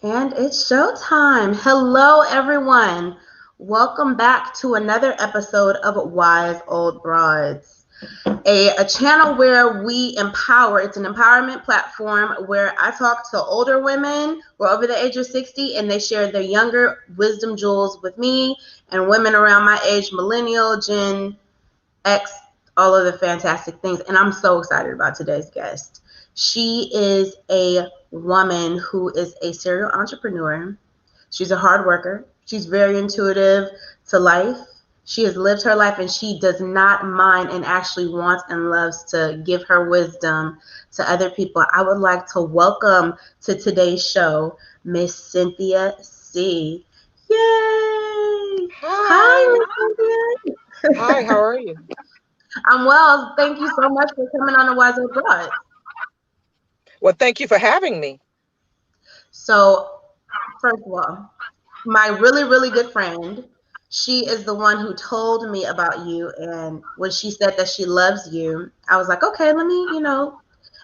And it's showtime. Hello, everyone. Welcome back to another episode of Wise Old Broads, a channel where we empower. It's an empowerment platform where I talk to older women who are over the age of 60 and they share their younger wisdom jewels with me and women around my age, millennial, Gen X, all of the fantastic things. And I'm so excited about today's guest. She is a woman who is a serial entrepreneur. She's a hard worker. She's very intuitive to life. She has lived her life and she does not mind and actually wants and loves to give her wisdom to other people. I would like to welcome to today's show Miss Cynthia C. Yay! Hi, Hi. Miss Cynthia. Hi, how are you? I'm well. Thank you so much for coming on the Wise Old Broad. Well, thank you for having me. So, first of all, my really, really good friend, she is the one who told me about you. And when she said that she loves you, I was like, okay, let me,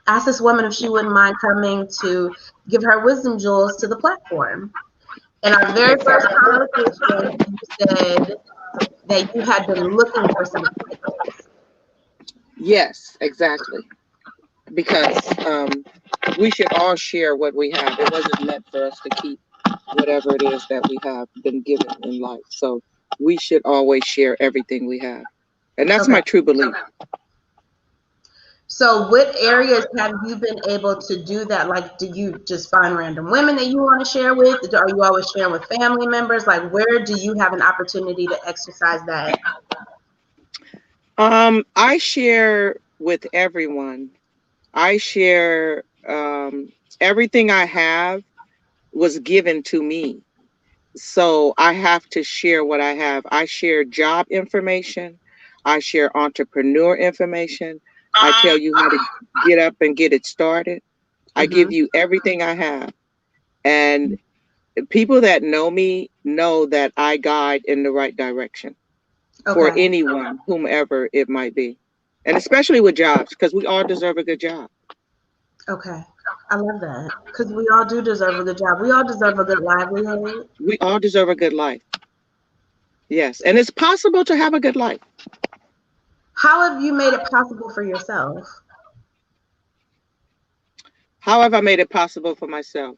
ask this woman if she wouldn't mind coming to give her wisdom jewels to the platform. In our very first Exactly. conversation, you said that you had been looking for something like this. Yes, exactly. Because we should all share what we have. It wasn't meant for us to keep whatever it is that we have been given in life. So we should always share everything we have. And that's Okay. my true belief. So, what areas have you been able to do that? Like, do you just find random women that you want to share with? Are you always sharing with family members? Like, where do you have an opportunity to exercise that? I share with everyone. I share everything I have was given to me. So I have to share what I have. I share job information. I share entrepreneur information. I tell you how to get up and get it started. I give Hmm. you everything I have. And people that know me know that I guide in the right direction for Okay. anyone, whomever it might be. And especially with jobs, because we all deserve a good job. Okay. I love that because we all do deserve a good job. We all deserve a good livelihood. We all deserve a good life. Yes. And it's possible to have a good life. How have you made it possible for yourself? How have I made it possible for myself?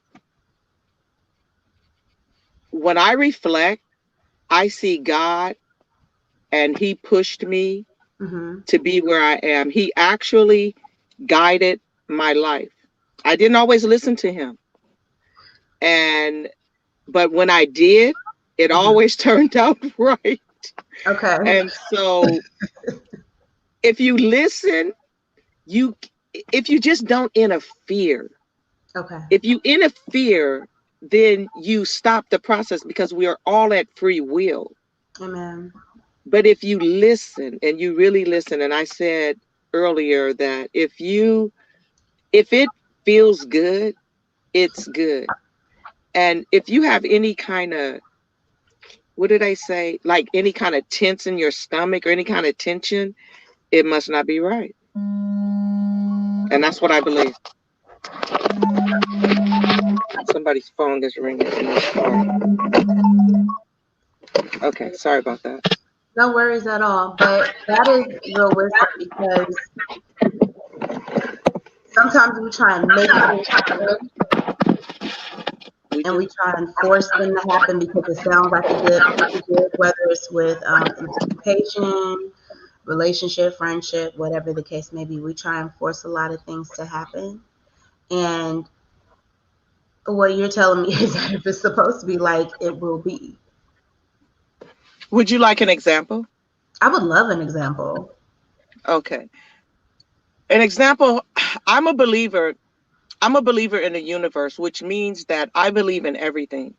When I reflect, I see God and He pushed me Hmm. to be where I am. He actually guided my life. I didn't always listen to Him. And, but when I did, it Hmm. always turned out right. Okay. And so if you listen, you, if you just don't interfere, Okay. if you interfere, then you stop the process because we are all at free will. Amen. But if you listen and you really listen, and I said earlier that if it feels good, it's good. And if you have any kind of, what did I say? Like any kind of tense in your stomach or any kind of tension, it must not be right. And that's what I believe. Somebody's phone is ringing in this car. Okay, sorry about that. No worries at all. But that is real wisdom because sometimes we try and make things happen We and we do. try and force them to happen because it sounds like a good, whether it's with anticipation, relationship, friendship, whatever the case may be. We try and force a lot of things to happen. And what you're telling me is that if it's supposed to be like, it will be. Would you like an example? I would love an example. Okay. An example, I'm a believer. I'm a believer in the universe, which means that I believe in everything.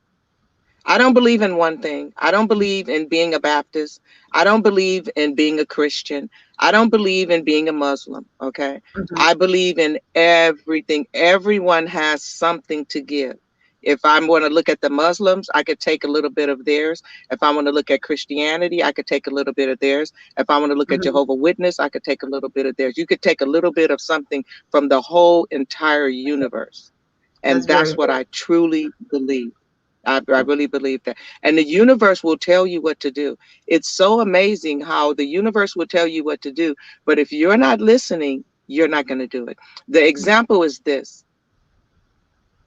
I don't believe in one thing. I don't believe in being a Baptist. I don't believe in being a Christian. I don't believe in being a Muslim. Okay. Hmm. I believe in everything. Everyone has something to give. If I'm going to look at the Muslims, I could take a little bit of theirs. If I want to look at Christianity, I could take a little bit of theirs. If I want to look at Hmm. Jehovah Witness, I could take a little bit of theirs. You could take a little bit of something from the whole entire universe. And that's what I truly believe. I really believe that. And the universe will tell you what to do. It's so amazing how the universe will tell you what to do. But if you're not listening, you're not going to do it. The example is this.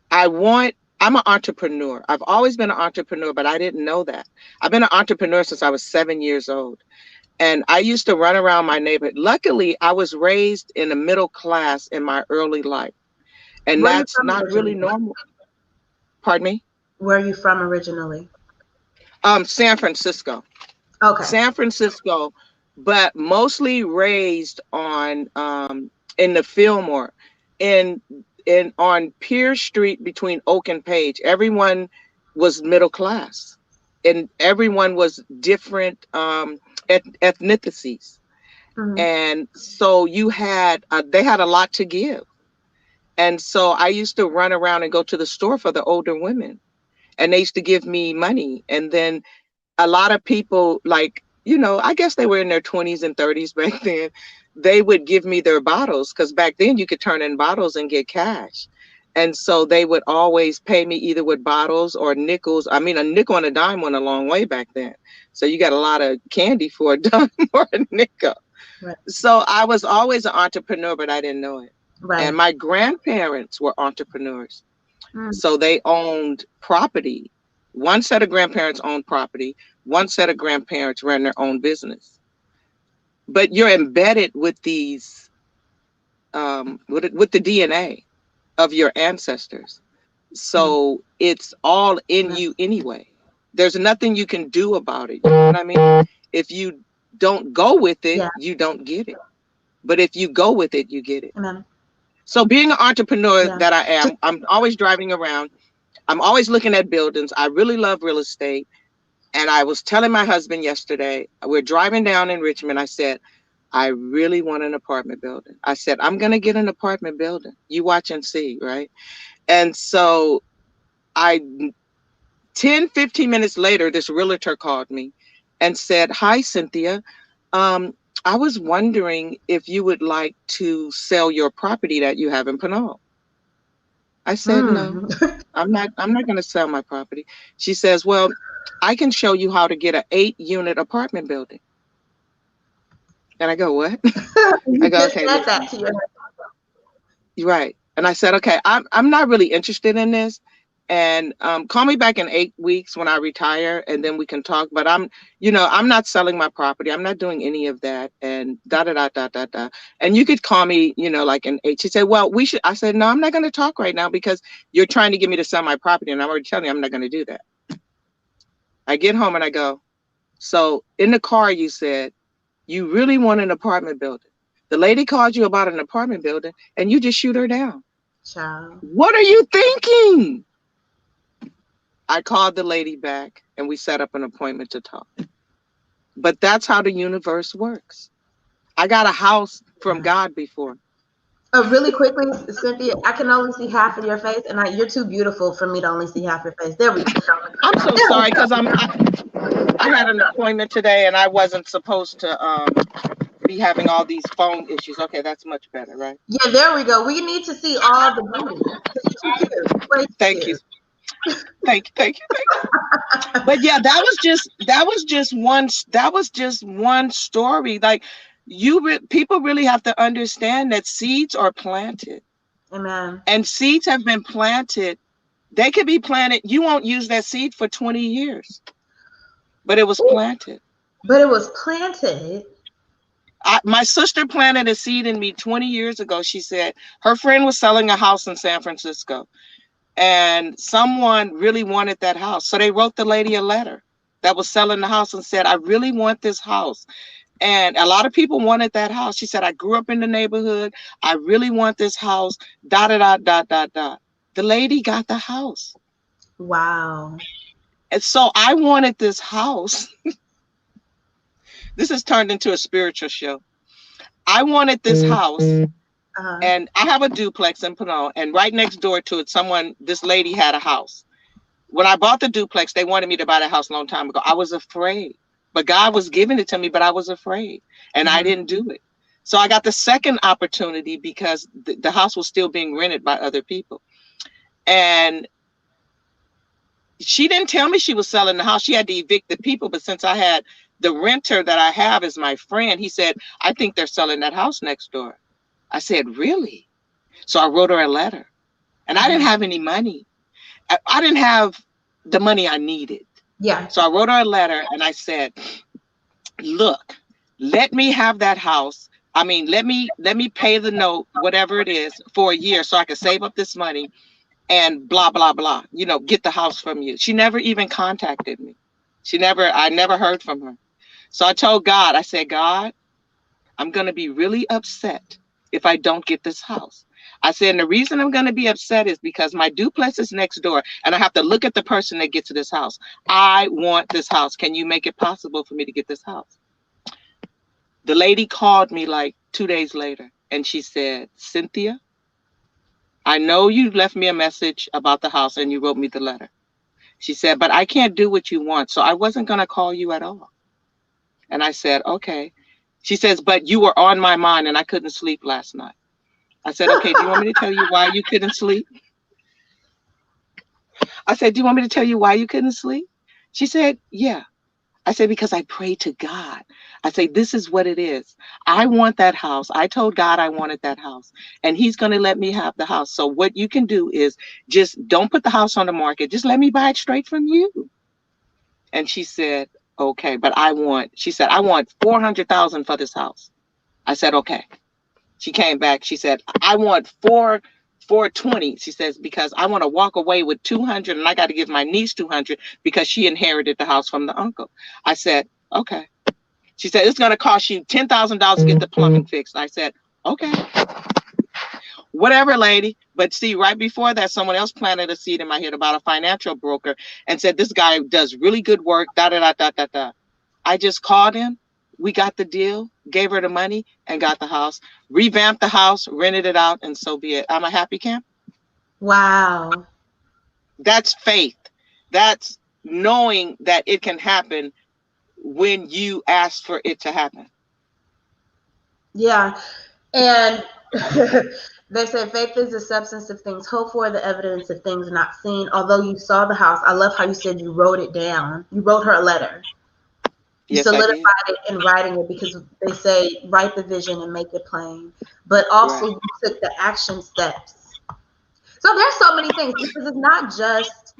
I'm an entrepreneur. I've always been an entrepreneur, but I didn't know that. I've been an entrepreneur since I was 7 years old. And I used to run around my neighborhood. Luckily, I was raised in the middle class in my early life. And Where are you that's from not really originally? normal. Pardon me? Where are you from originally? San Francisco. Okay. San Francisco, but mostly raised on in the Fillmore, in on Pierce Street between Oak and Page. Everyone was middle class, and everyone was different ethnicities, Mm-hmm. and so they had a lot to give, and so I used to run around and go to the store for the older women, and they used to give me money, and then a lot of people, like, I guess they were in their 20s and 30s back then, they would give me their bottles, because back then you could turn in bottles and get cash. And so they would always pay me either with bottles or nickels. I mean, a nickel and a dime went a long way back then. So you got a lot of candy for a dime or a nickel. Right. So I was always an entrepreneur, but I didn't know it. Right. And my grandparents were entrepreneurs. Mm. So they owned property. One set of grandparents owned property. One set of grandparents ran their own business. But you're embedded with these, with the DNA of your ancestors. So it's all in you anyway. There's nothing you can do about it. You know what I mean? If you don't go with it, you don't get it. But if you go with it, you get it. Amen. So being an entrepreneur that I am, I'm always driving around. I'm always looking at buildings. I really love real estate. And I was telling my husband yesterday, we're driving down in Richmond. I said, I really want an apartment building. I said, I'm going to get an apartment building. You watch and see, right? And so 15 minutes later, this realtor called me and said, hi, Cynthia. I was wondering if you would like to sell your property that you have in Pinole. I said, no, I'm not going to sell my property. She says, well, I can show you how to get an 8-unit apartment building. And I go, what? I go, okay. Right. And I said, okay, I'm not really interested in this. And call me back in 8 weeks when I retire, and then we can talk. But I'm not selling my property. I'm not doing any of that. And da da da da da da. And you could call me, like in 8. She said, well, we should. I said, no, I'm not going to talk right now because you're trying to get me to sell my property, and I'm already telling you I'm not going to do that. I get home and I go, so in the car you said you really want an apartment building. The lady called you about an apartment building, and you just shoot her down. Child. What are you thinking? I called the lady back and we set up an appointment to talk. But that's how the universe works. I got a house from God before. Really quickly, Cynthia, I can only see half of your face, and you're too beautiful for me to only see half your face. There we go. I'm so sorry because I had an appointment today and I wasn't supposed to be having all these phone issues. Okay, that's much better, right? Yeah, there we go. We need to see all the beauty. Thank you. Thank you. But yeah, that was just one story. Like people really have to understand that seeds are planted. Amen. And seeds have been planted. They could be planted. You won't use that seed for 20 years, but it was planted. My sister planted a seed in me 20 years ago. She said her friend was selling a house in San Francisco. And someone really wanted that house. So they wrote the lady a letter that was selling the house and said, I really want this house. And a lot of people wanted that house. She said, I grew up in the neighborhood. I really want this house. Da, da, da, da, da, da. The lady got the house. Wow. And so I wanted this house. This has turned into a spiritual show. I wanted this house. And I have a duplex in Pinole, and right next door to it, this lady had a house. When I bought the duplex, they wanted me to buy the house a long time ago. I was afraid, but God was giving it to me, but I was afraid, and I didn't do it. So I got the second opportunity because the house was still being rented by other people. And she didn't tell me she was selling the house. She had to evict the people. But since I had the renter that I have as my friend, he said, I think they're selling that house next door. I said, really? So I wrote her a letter. And I didn't have any money. I didn't have the money I needed. Yeah. So I wrote her a letter and I said, look, let me have that house. I mean, let me pay the note, whatever it is, for a year so I can save up this money and blah, blah, blah, you know, get the house from you. She never even contacted me. I never heard from her. So I told God, I said, God, I'm going to be really upset if I don't get this house. I said, and the reason I'm going to be upset is because my duplex is next door and I have to look at the person that gets to this house. I want this house. Can you make it possible for me to get this house? The lady called me like 2 days later and she said, Cynthia, I know you left me a message about the house and you wrote me the letter. She said, but I can't do what you want. So I wasn't going to call you at all. And I said, okay. She says, but you were on my mind and I couldn't sleep last night. I said, okay, do you want me to tell you why you couldn't sleep? I said, do you want me to tell you why you couldn't sleep? She said, yeah. I said, because I prayed to God. I say, this is what it is. I want that house. I told God I wanted that house and he's going to let me have the house. So what you can do is just don't put the house on the market. Just let me buy it straight from you. And she said, okay, but she said, I want 400,000 for this house. I said, okay. She came back. She said, I want 420. She says, because I want to walk away with 200 and I got to give my niece 200 because she inherited the house from the uncle. I said, okay. She said, it's going to cost you $10,000 to get the plumbing fixed. I said, okay. Whatever, lady. But see, right before that, someone else planted a seed in my head about a financial broker and said, this guy does really good work, da, da, da, da, da, da. I just called him. We got the deal, gave her the money and got the house, revamped the house, rented it out, and so be it. I'm a happy camper. Wow. That's faith. That's knowing that it can happen when you ask for it to happen. Yeah. And they say faith is the substance of things hoped for, the evidence of things not seen. Although you saw the house, I love how you said you wrote it down. You wrote her a letter. You solidified it in writing it because they say write the vision and make it plain. But also you took the action steps. So there's so many things because it's not just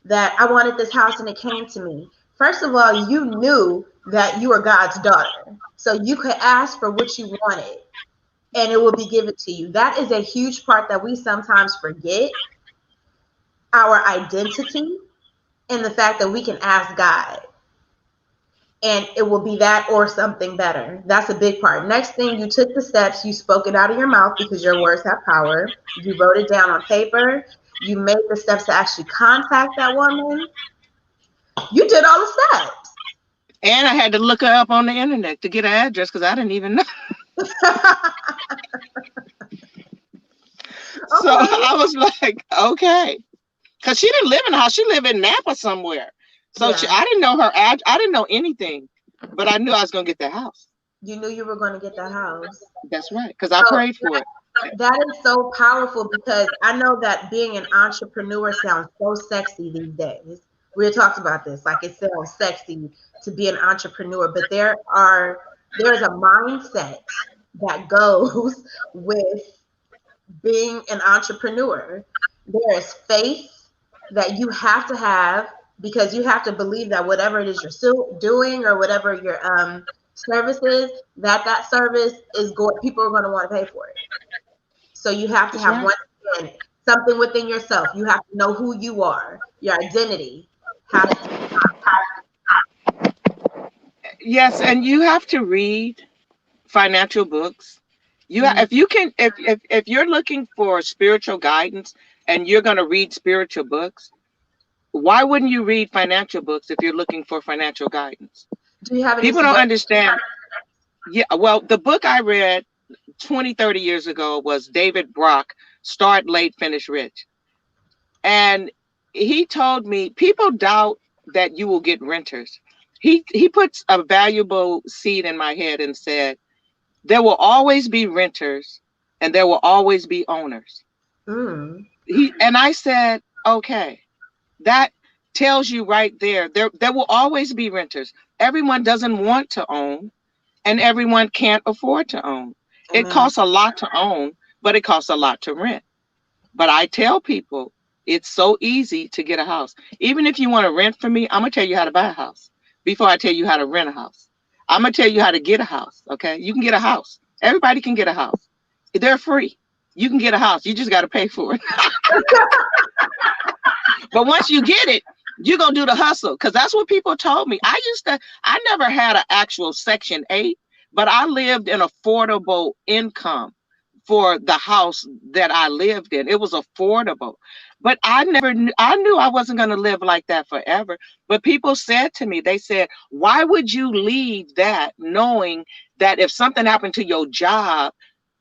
that I wanted this house and it came to me. First of all, you knew that you were God's daughter. So you could ask for what you wanted and it will be given to you. That is a huge part that we sometimes forget. Our identity and the fact that we can ask God and it will be that or something better. That's a big part. Next thing, you took the steps, you spoke it out of your mouth because your words have power. You wrote it down on paper. You made the steps to actually contact that woman. You did all the steps. And I had to look her up on the internet to get her address because I didn't even know. So I was like, okay. Because she didn't live in the house. She lived in Napa somewhere. So I didn't know her address. I didn't know anything. But I knew I was going to get that house. You knew you were going to get that house. That's right. Because I prayed for it. That is so powerful because I know that being an entrepreneur sounds so sexy these days. We had talked about this. Like it sounds sexy to be an entrepreneur. But there's a mindset that goes with being an entrepreneur. There is faith that you have to have because you have to believe that whatever it is you're still doing or whatever your service is, that service is going, people are going to want to pay for it. So you have to have something within yourself. You have to know who you are, your identity. Yes, and you have to read financial books. If you're looking for spiritual guidance and you're going to read spiritual books, why wouldn't you read financial books if you're looking for financial guidance? Do you have any people don't understand? Yeah, well, the book I read 20, 30 years ago was David Brock, Start Late, Finish Rich. And he told me people doubt that you will get renters. He puts a valuable seed in my head and said, there will always be renters and there will always be owners. And I said, okay, that tells you right there, there will always be renters. Everyone doesn't want to own, and everyone can't afford to own. It Amen. costs a lot to own, but it costs a lot to rent. But I tell people it's so easy to get a house. Even if you want to rent from me, I'm going to tell you how to buy a house before I tell you how to rent a house. I'm going to tell you how to get a house. Okay. You can get a house. Everybody can get a house. They're free. You can get a house. You just got to pay for it. But once you get it, you're going to do the hustle. Because that's what people told me. I never had an actual Section 8, but I lived in affordable income for the house that I lived in. It was affordable. But I knew I wasn't going to live like that forever. But people said to me, they said, why would you leave that knowing that if something happened to your job,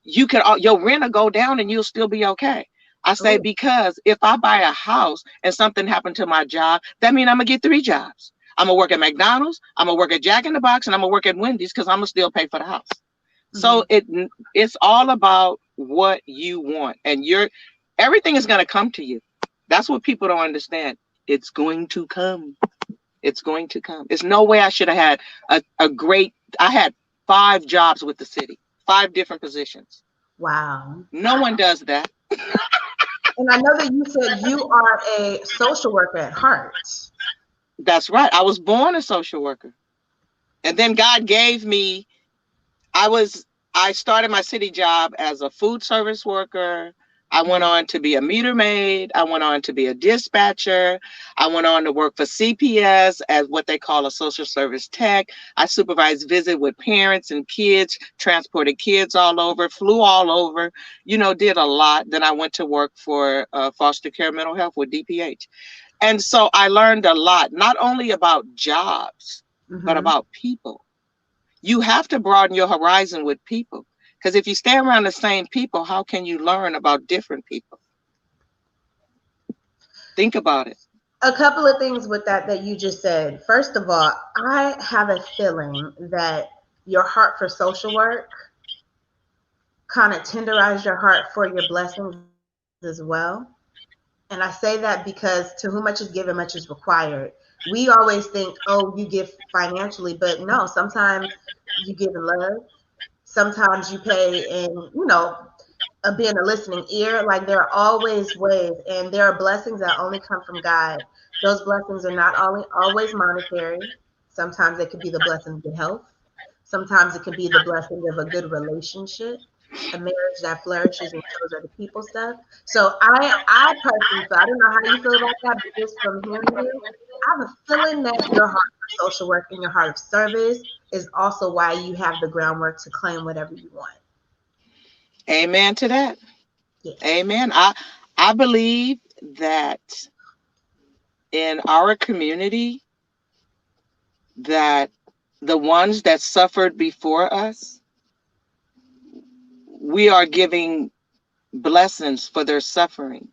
your rent will go down and you'll still be okay? I say, Ooh. because if I buy a house and something happened to my job, that means I'm going to get 3 jobs. I'm going to work at McDonald's, I'm going to work at Jack in the Box, and I'm going to work at Wendy's because I'm going to still pay for the house. So it's all about what you want, and everything is going to come to you. That's what people don't understand. It's going to come. It's going to come. There's no way I should have had I had 5 jobs with the city, 5 different positions. Wow. No one does that. And I know that you said you are a social worker at heart. That's right. I was born a social worker. And then God gave me, I started my city job as a food service worker. I went on to be a meter maid. I went on to be a dispatcher. I went on to work for CPS as what they call a social service tech. I supervised visit with parents and kids, transported kids all over, flew all over, did a lot. Then I went to work for foster care mental health with DPH. And so I learned a lot, not only about jobs, but about people. You have to broaden your horizon with people, because if you stay around the same people, how can you learn about different people? Think about it. A couple of things with that you just said. First of all, I have a feeling that your heart for social work kind of tenderized your heart for your blessings as well. And I say that because to whom much is given, much is required. We always think, oh, you give financially, but no, sometimes you give in love. Sometimes you pay in, being a listening ear. Like, there are always ways, and there are blessings that only come from God. Those blessings are not always monetary. Sometimes it could be the blessing of good health. Sometimes it could be the blessing of a good relationship, a marriage that flourishes and shows other people stuff. So I personally feel, I don't know how you feel about that, but just from hearing you, I have a feeling that your heart for social work and your heart of service is also why you have the groundwork to claim whatever you want. Amen to that. Yes. Amen. I believe that in our community, that the ones that suffered before us, we are giving blessings for their suffering.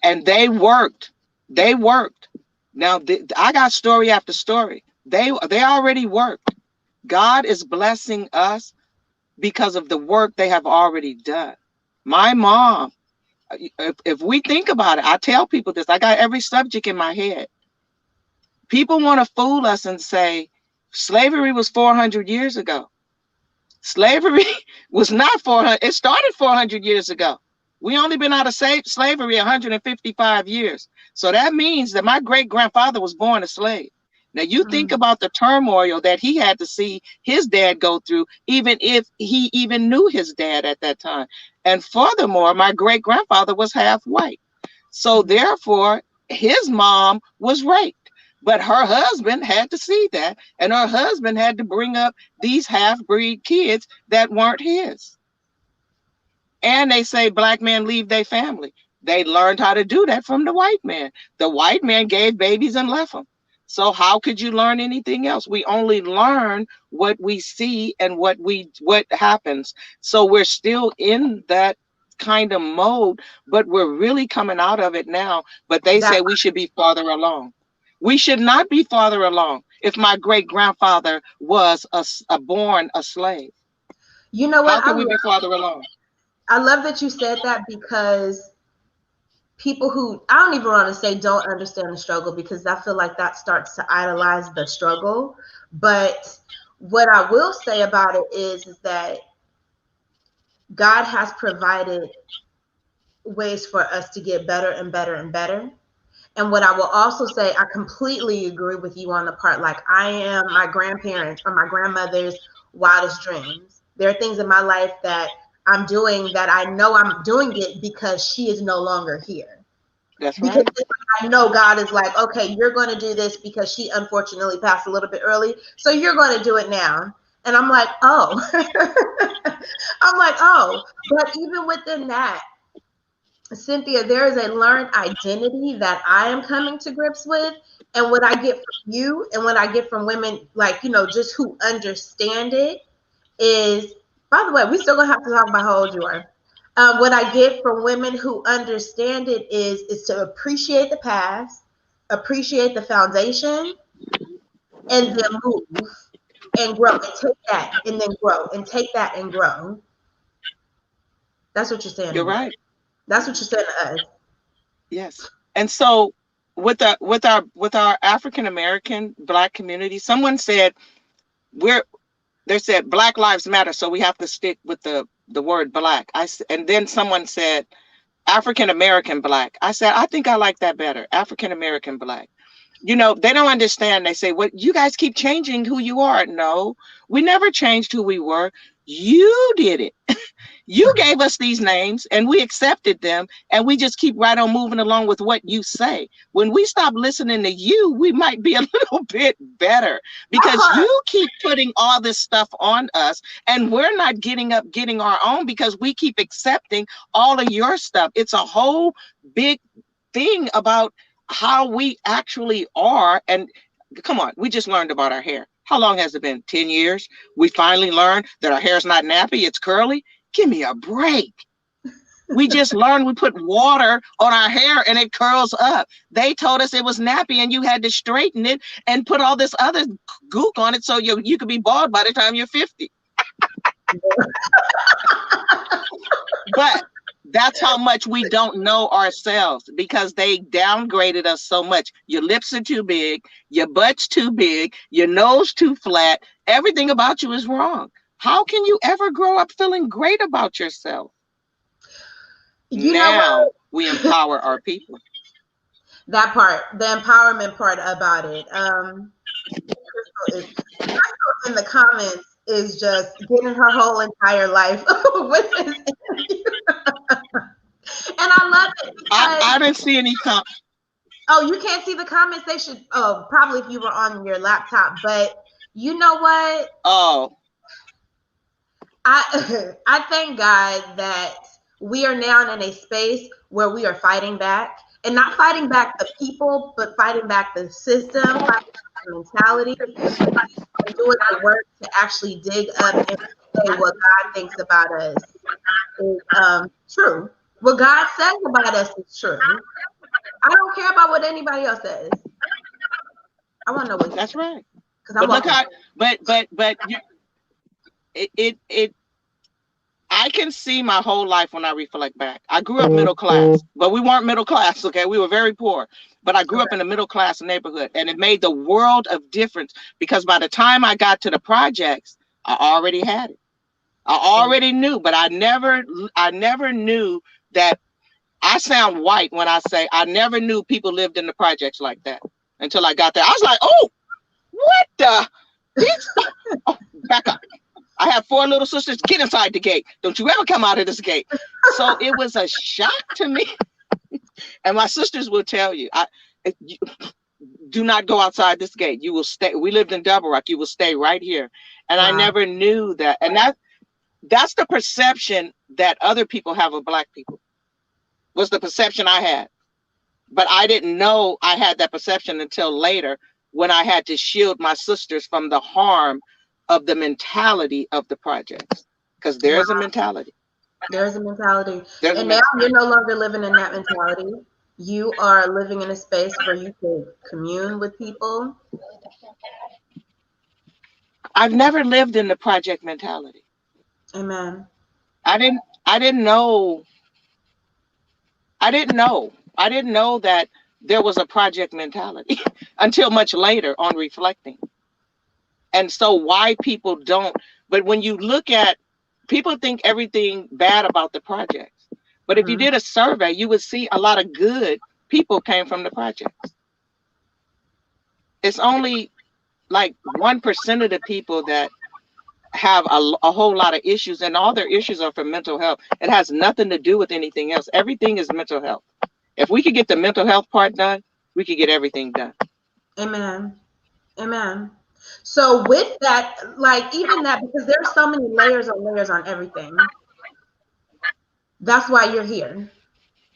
And they worked. They worked. Now, I got story after story. They already worked. God is blessing us because of the work they have already done. My mom, if we think about it, I tell people this, I got every subject in my head. People want to fool us and say slavery was 400 years ago. Slavery was not 400. It started 400 years ago. We only been out of slavery 155 years. So that means that my great grandfather was born a slave. Now you think about the turmoil that he had to see his dad go through, even if he even knew his dad at that time. And furthermore, my great grandfather was half white. So therefore, his mom was raped. But her husband had to see that, and her husband had to bring up these half-breed kids that weren't his. And they say black men leave their family. They learned how to do that from the white man. The white man gave babies and left them. So how could you learn anything else? We only learn what we see and what happens. So we're still in that kind of mode, but we're really coming out of it now. But they say we should be farther along. We should not be farther along if my great grandfather was born a slave. You know what? How can we be farther along? I love that you said that, because people who, I don't even want to say don't understand the struggle, because I feel like that starts to idolize the struggle. But what I will say about it is that God has provided ways for us to get better and better and better. And what I will also say, I completely agree with you on the part, like, I am my grandparents or my grandmother's wildest dreams. There are things in my life that I'm doing that I know I'm doing it because she is no longer here. That's Because right. I know God is like, okay, you're going to do this because she unfortunately passed a little bit early. So you're going to do it now. And I'm like, oh, I'm like, oh, but even within that, Cynthia, there is a learned identity that I am coming to grips with. And what I get from you and what I get from women, like, just who understand it is, by the way, we still gonna have to talk about how old you are. What I get from women who understand it is to appreciate the past, appreciate the foundation, and then move and grow and take that and then grow and take that and grow. That's what you're saying to You're me. right. That's what you're saying to us. Yes. And so with our African American Black community, someone said we're they said Black Lives Matter, so we have to stick with the word Black. And then someone said African American Black. I said I think I like that better, African American Black. They don't understand. They say, "What, you guys keep changing who you are." No, we never changed who we were. You did it. You gave us these names and we accepted them, and we just keep right on moving along with what you say. When we stop listening to you, we might be a little bit better, because you keep putting all this stuff on us and we're not getting up, getting our own, because we keep accepting all of your stuff. It's a whole big thing about how we actually are. And come on, we just learned about our hair. How long has it been? 10 years? We finally learned that our hair is not nappy, it's curly. Give me a break. We just learned we put water on our hair and it curls up. They told us it was nappy and you had to straighten it and put all this other gook on it so you could be bald by the time you're 50. But that's how much we don't know ourselves, because they downgraded us so much. Your lips are too big, your butt's too big, your nose too flat. Everything about you is wrong. How can you ever grow up feeling great about yourself? You know Now what? we empower our people. That part, the empowerment part about it. Crystal in the comments is just getting her whole entire life with this interview. And I love it because, I didn't see any oh, you can't see the comments. They should, oh, probably if you were on your laptop. But you know what? Oh, I thank God that we are now in a space where we are fighting back, and not fighting back the people, but fighting back the system, fighting back the mentality, and doing the work to actually dig up and say what God thinks about us is true. What God says about us is true. I don't care about what anybody else says. I want to know what he that's says, right. because I'm But look walking. how, but it I can see my whole life when I reflect back. I grew up middle class, but we weren't middle class, okay? We were very poor. But I grew up in a middle class neighborhood, and it made the world of difference, because by the time I got to the projects, I already had it. I already knew, but I never knew that. I sound white when I say I never knew people lived in the projects like that until I got there. I was like, "Oh, what the? These, oh, back up. I have 4 little sisters. Get inside the gate. Don't you ever come out of this gate." So it was a shock to me. And my sisters will tell you, you do not go outside this gate. You will stay. We lived in Double Rock. You will stay right here. And I Wow. never knew that. And that's the perception that other people have of Black people, was the perception I had. But I didn't know I had that perception until later, when I had to shield my sisters from the harm of the mentality of the projects. Because there's a Wow. mentality. There's a mentality. There's a And now mentality. you're no longer living in that mentality. You are living in a space where you can commune with people. I've never lived in the project mentality. Amen. I didn't know. I didn't know. I didn't know that there was a project mentality until much later on reflecting. And so why people don't, but when you look at, people think everything bad about the projects. But if you did a survey, you would see a lot of good people came from the projects. It's only like 1% of the people that have a whole lot of issues, and all their issues are for mental health. It has nothing to do with anything else. Everything is mental health. If we could get the mental health part done, we could get everything done. Amen. Amen. So with that, like even that, because there's so many layers on everything. That's why you're here.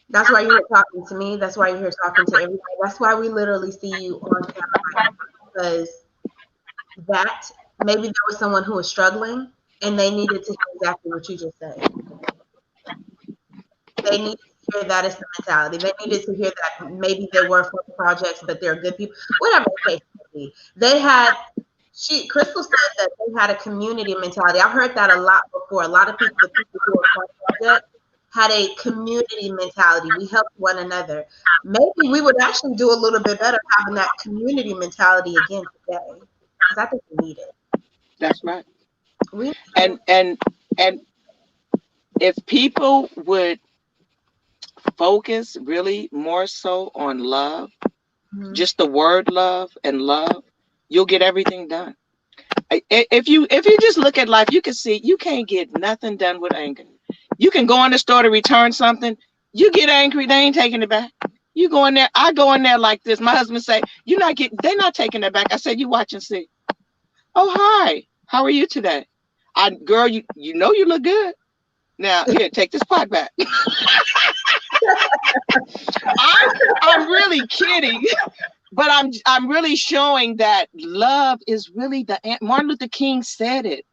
That's why you're here talking to me. That's why you're here talking to everybody. That's why we literally see you on camera, because that maybe there was someone who was struggling and they needed to hear exactly what you just said. They needed to hear that is the mentality. They needed to hear that maybe they were for the projects, but they're good people. Whatever the case may be. They had, Crystal said that they had a community mentality. I've heard that a lot before. A lot of people, the people who were part of project, had a community mentality. We helped one another. Maybe we would actually do a little bit better having that community mentality again today, because I think we need it. That's right. And if people would focus really more so on love, just the word love and love, you'll get everything done. If you just look at life, you can see you can't get nothing done with anger. You can go in the store to return something, you get angry, they ain't taking it back. You go in there, I go in there like this. My husband say, they're not taking it back. I said, you watch and see. Oh, hi, how are you today? Girl, you know you look good. Now here, take this pot back. I'm really kidding, but I'm really showing that love is really Martin Luther King said it.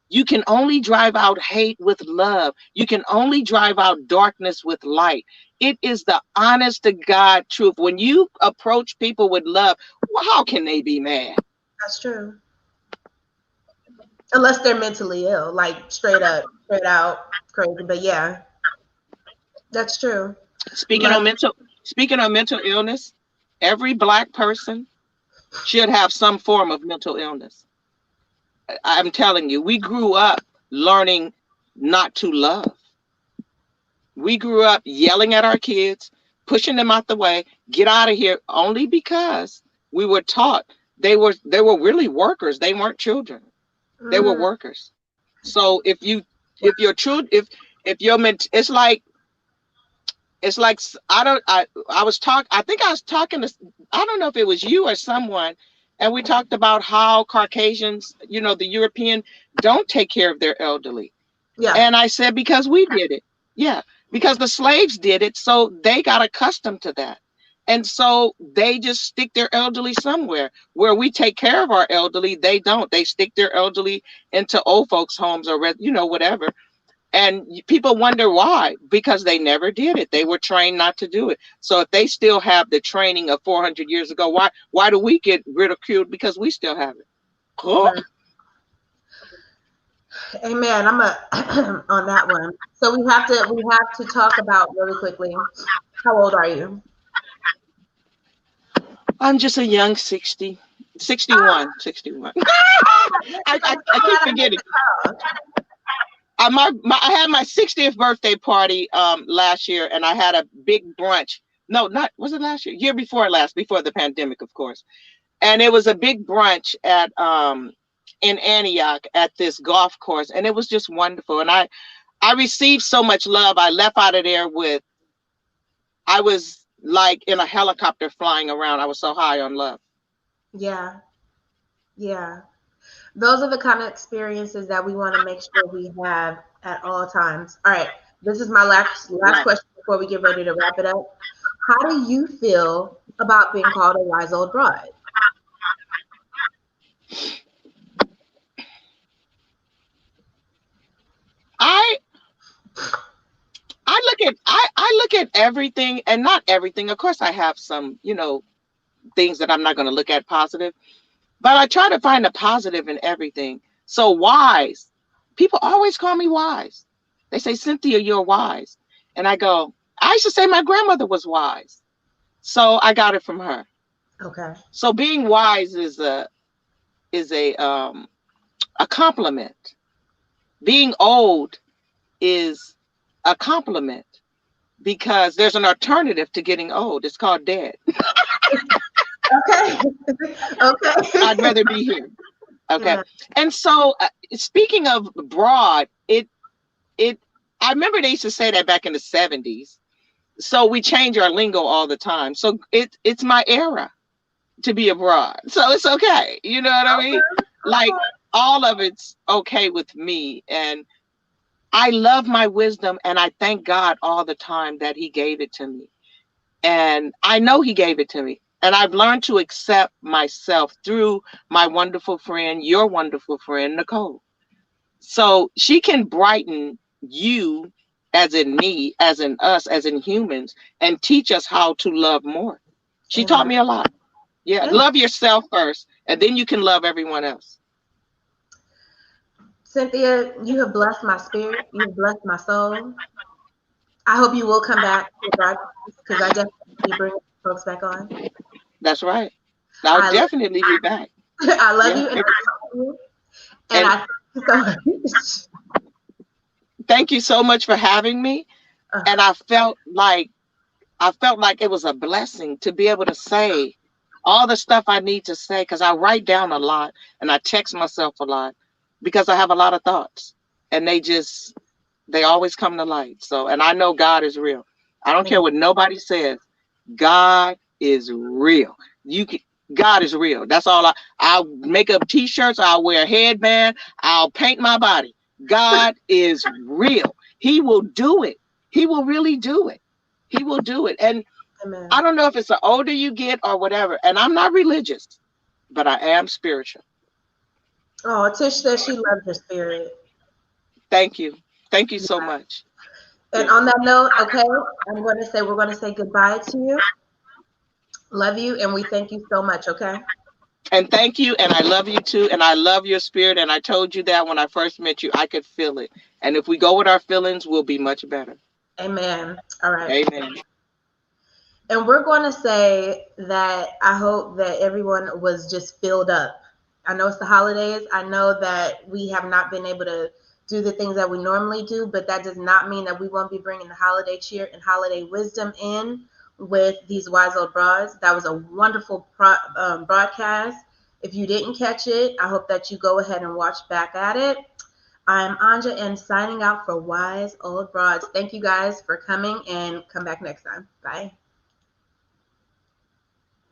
You can only drive out hate with love. You can only drive out darkness with light. It is the honest to God truth. When you approach people with love, well, how can they be mad? That's true. Unless they're mentally ill, like straight out crazy. But yeah, that's true. Speaking of mental illness, every Black person should have some form of mental illness. I'm telling you, we grew up learning not to love. We grew up yelling at our kids, pushing them out the way, get out of here, only because we were taught they were really workers. They weren't children. They were workers. So if your children, if your it's like I was talking to, I don't know if it was you or someone, and we talked about how Caucasians, the European, don't take care of their elderly. Yeah. And I said, because we did it. Yeah. Because the slaves did it. So they got accustomed to that. And so they just stick their elderly somewhere. Where we take care of our elderly, they don't. They stick their elderly into old folks' homes or, whatever. And people wonder why, because they never did it. They were trained not to do it. So if they still have the training of 400 years ago, why do we get ridiculed? Because we still have it. Cool. Amen. I'm on that one. So we have to talk about really quickly. How old are you? I'm just a young 61. I keep forgetting. I had my 60th birthday party last year, and I had a big brunch. No, was it last year? Year before last, before the pandemic, of course. And it was a big brunch at in Antioch at this golf course, and it was just wonderful. And I received so much love. I left out of there I was like in a helicopter flying around. I was so high on love. Yeah. Yeah. Those are the kind of experiences that we want to make sure we have at all times. All right. This is my last question before we get ready to wrap it up. How do you feel about being called a wise old bride? I look at everything, and not everything. Of course, I have some, things that I'm not going to look at positive, but I try to find the positive in everything. So wise, people always call me wise. They say, Cynthia, you're wise. And I go, I used to say my grandmother was wise. So I got it from her. Okay. So being wise is a compliment. Being old is a compliment because there's an alternative to getting old. It's called dead. Okay. I'd Okay. rather be here. Okay. Amen. And so, speaking of broad, it, I remember they used to say that back in the 70s. So we change our lingo all the time. So it's my era to be abroad. So it's okay. You know what I mean? Like all of it's okay with me. And I love my wisdom and I thank God all the time that He gave it to me. And I know He gave it to me. And I've learned to accept myself through my wonderful friend, your wonderful friend, Nicole. So she can brighten you, as in me, as in us, as in humans, and teach us how to love more. She taught Amen. me a lot. Yeah, Amen. love yourself first, and then you can love everyone else. Cynthia, you have blessed my spirit. You have blessed my soul. I hope you will come back to the broadcast because I definitely be bringing folks back on. That's right. I'll I love, definitely be back. I love Yeah. you and I love you. And And I thank you so much. thank you so much for having me. Uh, And I felt like it was a blessing to be able to say all the stuff I need to say because I write down a lot and I text myself a lot because I have a lot of thoughts and they always come to light. So, and I know God is real. I don't care what nobody says. God is real. You can, God is real. That's all I'll make up t-shirts, I'll wear a headband, I'll paint my body. God is real. He will do it. He will really do it. He will do it. And I Amen. don't know if it's the older you get or whatever. And I'm not religious, but I am spiritual. Oh, Tish says she loves your spirit. Thank you. Thank you so much. And Yeah. on that note, okay, we're going to say goodbye to you. Love you, and we thank you so much, okay? And thank you. And I love you too. And I love your spirit. And I told you that when I first met you, I could feel it. And if we go with our feelings, we'll be much better. Amen. All right. Amen. And we're going to say that I hope that everyone was just filled up. I know it's the holidays. I know that we have not been able to do the things that we normally do, but that does not mean that we won't be bringing the holiday cheer and holiday wisdom in with these wise old broads. That was a wonderful broadcast. If you didn't catch it, I hope that you go ahead and watch back at it. I'm Anja and signing out for Wise Old Broads. Thank you guys for coming and come back next time. Bye.